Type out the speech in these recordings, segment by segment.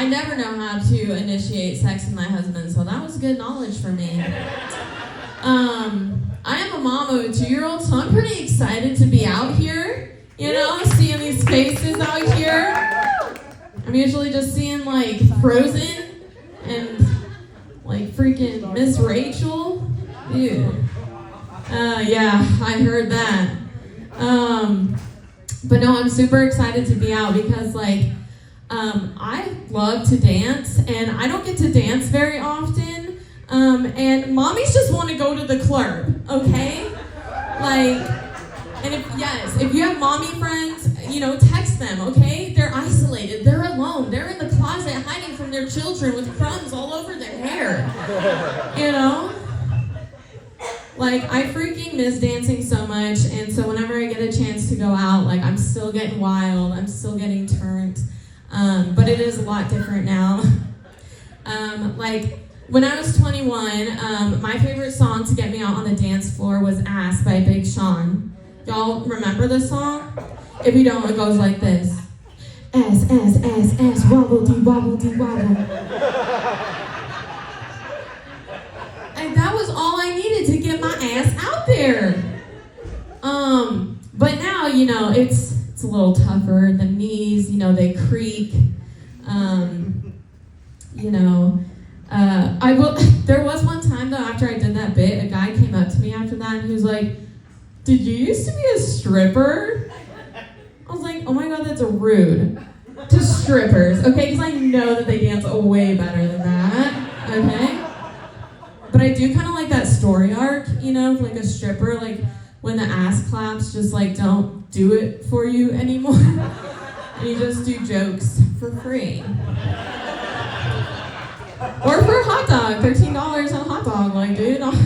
I never know how to initiate sex with my husband, so that was good knowledge for me. I am a mom of a 2-year-old, so I'm pretty excited to be out here, seeing these faces out here. I'm usually just seeing, like, Frozen and, like, freaking Miss Rachel. Dude. Yeah, I heard that. But no, I'm super excited to be out because, like, I love to dance, and I don't get to dance very often, and mommies just want to go to the Clurb, okay? Like, and if you have mommy friends, text them, okay? They're isolated, they're alone, they're in the closet hiding from their children with crumbs all over their hair, Like, I freaking miss dancing so much, and so whenever I get a chance to go out, like, I'm still getting wild, I'm still getting turned, but it is a lot different now. Like, when I was 21, my favorite song to get me out on the dance floor was Ass by Big Sean. Y'all remember this song? If you don't, it goes like this. Ass, ass, ass, ass, wobble, dee, wobble, dee, wobble. And that was all I needed to get my ass out there. But now, it's a little tougher. The knees, they creak. There was one time though, after I did that bit, a guy came up to me after that and he was like, "Did you used to be a stripper?" I was like, "Oh my god, that's rude to strippers." Okay, because I know that they dance way better than that. Okay. But I do kind of like that story arc, like a stripper, like when the ass claps just like don't do it for you anymore. And you just do jokes for free. Or for a hot dog, $13 on a hot dog, like dude, money's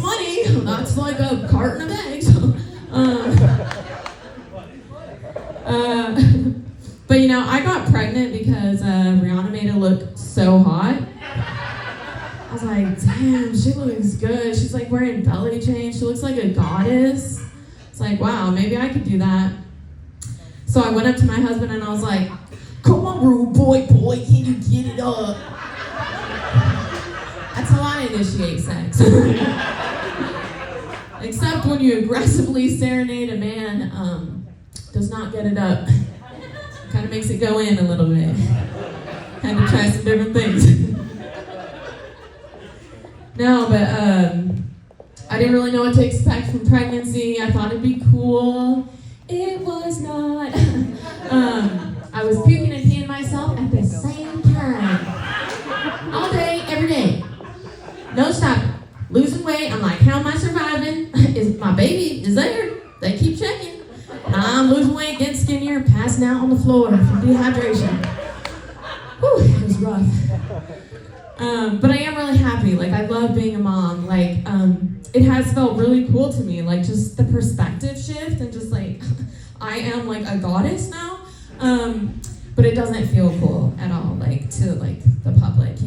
money. That's like a carton of eggs. But I got pregnant because Rihanna made it look so hot. I was like, damn, she looks good. She's like wearing belly chains. She looks like a goddess. It's like, wow, maybe I could do that. So I went up to my husband and I was like, "Come on, rude boy, can you get it up?" That's how I initiate sex. Except when you aggressively serenade a man, does not get it up. Kind of makes it go in a little bit. Had to try some different things. No, but I didn't really know what to expect from pregnancy. I thought it'd be cool. It was not. I was puking and peeing myself at the same time. All day, every day. No stop. Losing weight. I'm like, how am I surviving? Is my baby is there? They keep checking. I'm losing weight, getting skinnier, passing out on the floor from dehydration. Whew, it was rough. But I am really happy. Like, I love being a mom. Like, it has felt really cool to me. Like, just the perspective shift and just like, I am like a goddess now. But it doesn't feel cool at all, like, to like the public,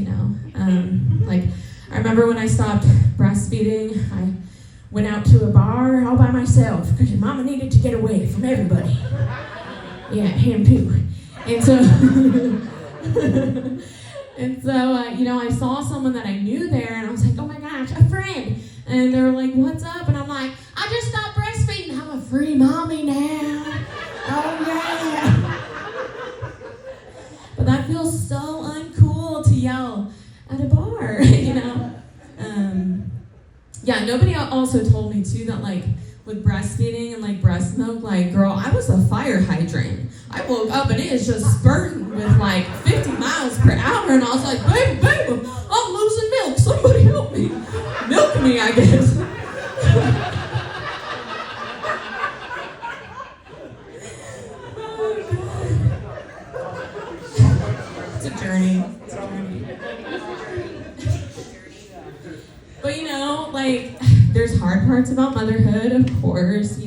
Like, I remember when I stopped breastfeeding, I went out to a bar all by myself because your mama needed to get away from everybody. Yeah, him too. And so, I saw someone that I knew there, and I was like, oh my gosh, a friend. And they were like, what's up? And I'm like, I just stopped breastfeeding. I'm a free mommy now. Oh yeah. But that feels so uncool to yell at a bar, Yeah, nobody also told me too that like with breastfeeding and like breast milk, like girl, I was a fire hydrant. I woke up and it is just spurting with like 50 miles per hour, and I was like, baby, I'm losing milk. Somebody help me. Milk me, I guess. It's a journey. But like, there's hard parts about motherhood, of course,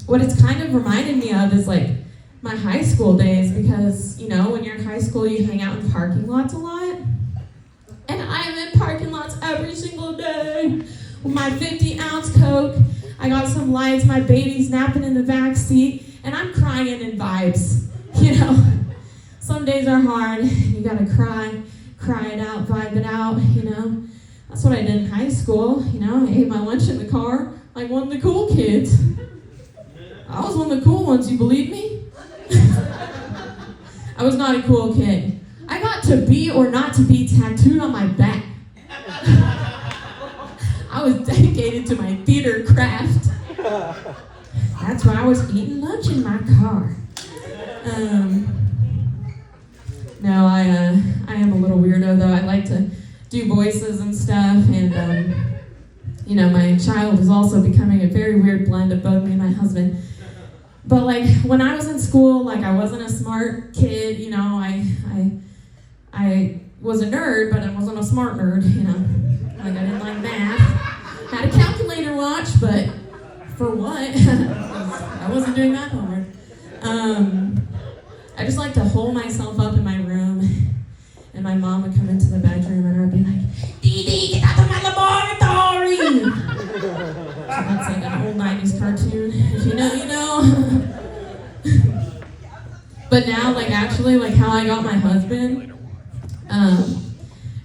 what it's kind of reminded me of is like my high school days, because, when you're in high school, you hang out in parking lots a lot. And I am in parking lots every single day with my 50-ounce Coke. I got some lights, my baby's napping in the back seat, and I'm crying in vibes. You know, some days are hard. You gotta cry it out, vibe it out, you know. That's what I did in high school, you know. I ate my lunch in the car like one of the cool kids. I was one of the cool ones, you believe me? I was not a cool kid. I got to be or not to be tattooed on my back. I was dedicated to my theater craft. That's why I was eating lunch in my car. No, I am a little weirdo though. I like to do voices and stuff, and you know, my child is also becoming a very weird blend of both me and my husband. But like when I was in school, like I wasn't a smart kid, you know. I was a nerd, but I wasn't a smart nerd, you know. Like I didn't like math. Had a calculator watch, but for what? I wasn't doing that homework. I just like to hole myself up in my room, and my mom would come into the bedroom and I'd be like, Dee Dee, get out of my laboratory! So that's like an old 90s cartoon. If you know, you know. But now, like actually, like how I got my husband,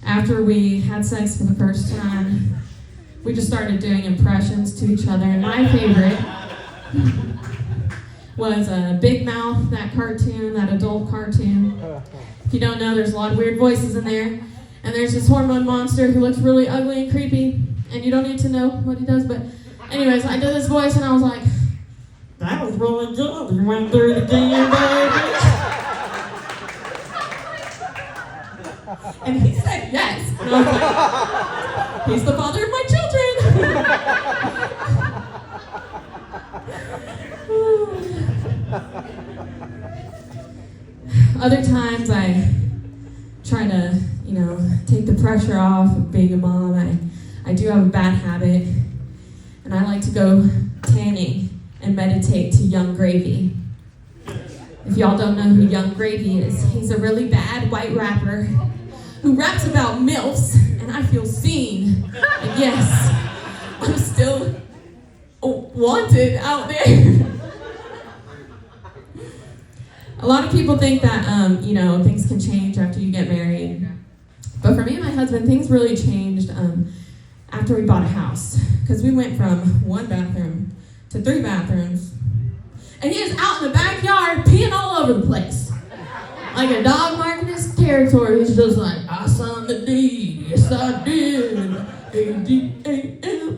after we had sex for the first time, we just started doing impressions to each other, and my favorite was Big Mouth, that cartoon, that adult cartoon. If you don't know, there's a lot of weird voices in there, and there's this hormone monster who looks really ugly and creepy, and you don't need to know what he does, but anyways, I did this voice, and I was like, that was really good. You went through it again, baby. And he said yes. And I was like, he's the father of my children. Other times I try to, you know, take the pressure off of being a mom. I do have a bad habit, and I like to go tanning and meditate to Young Gravy. If y'all don't know who Young Gravy is, he's a really bad white rapper who raps about MILFs, and I feel seen. And yes, I'm still wanted out there. A lot of people think that, you know, things can change after you get married. But for me and my husband, things really changed after we bought a house. Because we went from 1 bathroom to 3 bathrooms. And he is out in the backyard peeing all over the place. Like a dog marking his territory. He's just like, I signed the deed. Yes, I did. A-D-A-M.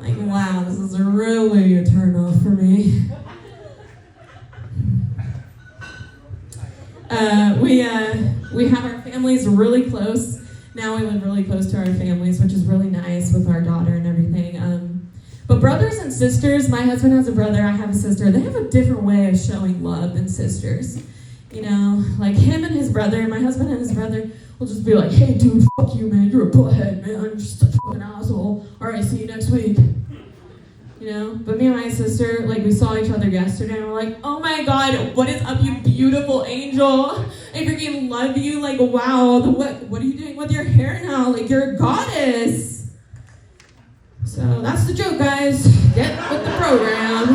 Like, wow, this is really a turn off for me. We have our families really close. Now we live really close to our families, which is really nice with our daughter and everything. But brothers and sisters, my husband has a brother, I have a sister, they have a different way of showing love than sisters. You know, like him and his brother, my husband and his brother will just be like, hey dude, fuck you man, you're a butthead man, you're just a fucking asshole. Alright, see you next week. You know, but me and my sister, like we saw each other yesterday and we're like, oh my god, what is up you beautiful angel? I freaking love you, like wow, what are you doing with your hair now? Like you're a goddess. So that's the joke, guys. Get with the program.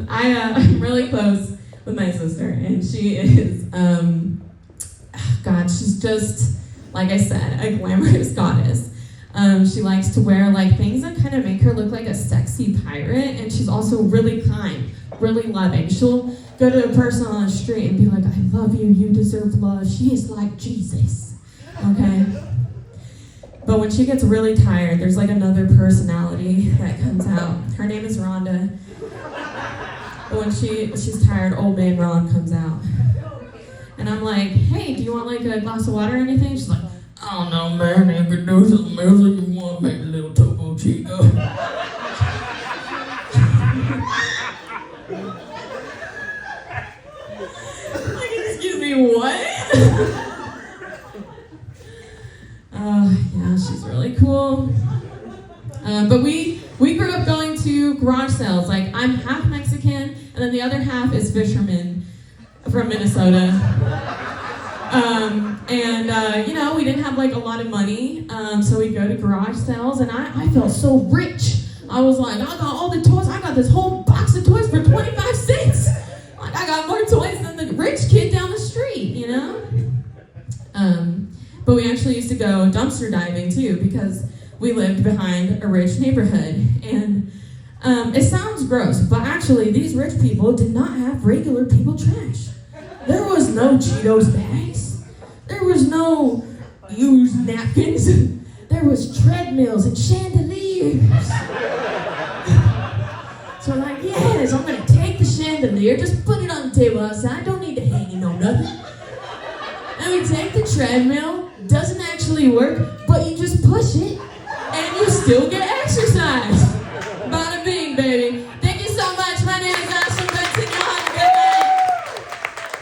I'm really close with my sister, and she is, God, she's just, like I said, a glamorous goddess. She likes to wear like things that kind of make her look like a sexy pirate, and she's also really kind, really loving. She'll go to a person on the street and be like, I love you, you deserve love. She is like Jesus. Okay? But when she gets really tired, there's like another personality that comes out. Her name is Rhonda. But when she's tired, old man Ron comes out. And I'm like, hey, do you want like a glass of water or anything? She's like, I don't know, man. If you do something else you want, maybe a little Topo Chico. Like, excuse me, what? Yeah, she's really cool. But we grew up going to garage sales. Like, I'm half Mexican, and then the other half is fisherman from Minnesota. You know, we didn't have like a lot of money, so we'd go to garage sales, and I felt so rich. I was like, I got all the toys. I got this whole box of toys for 25 cents. Like, I got more toys than the rich kid down the street, you know? But we actually used to go dumpster diving, too, because we lived behind a rich neighborhood. And it sounds gross, but actually, these rich people did not have regular people trash. There was no Cheetos bags. There was no used napkins. There was treadmills and chandeliers. So like, yes, I'm gonna take the chandelier, just put it on the table outside, don't need to hang it on nothing. And we take the treadmill, doesn't actually work, but you just push it, and you still get exercise. Bada bing, baby.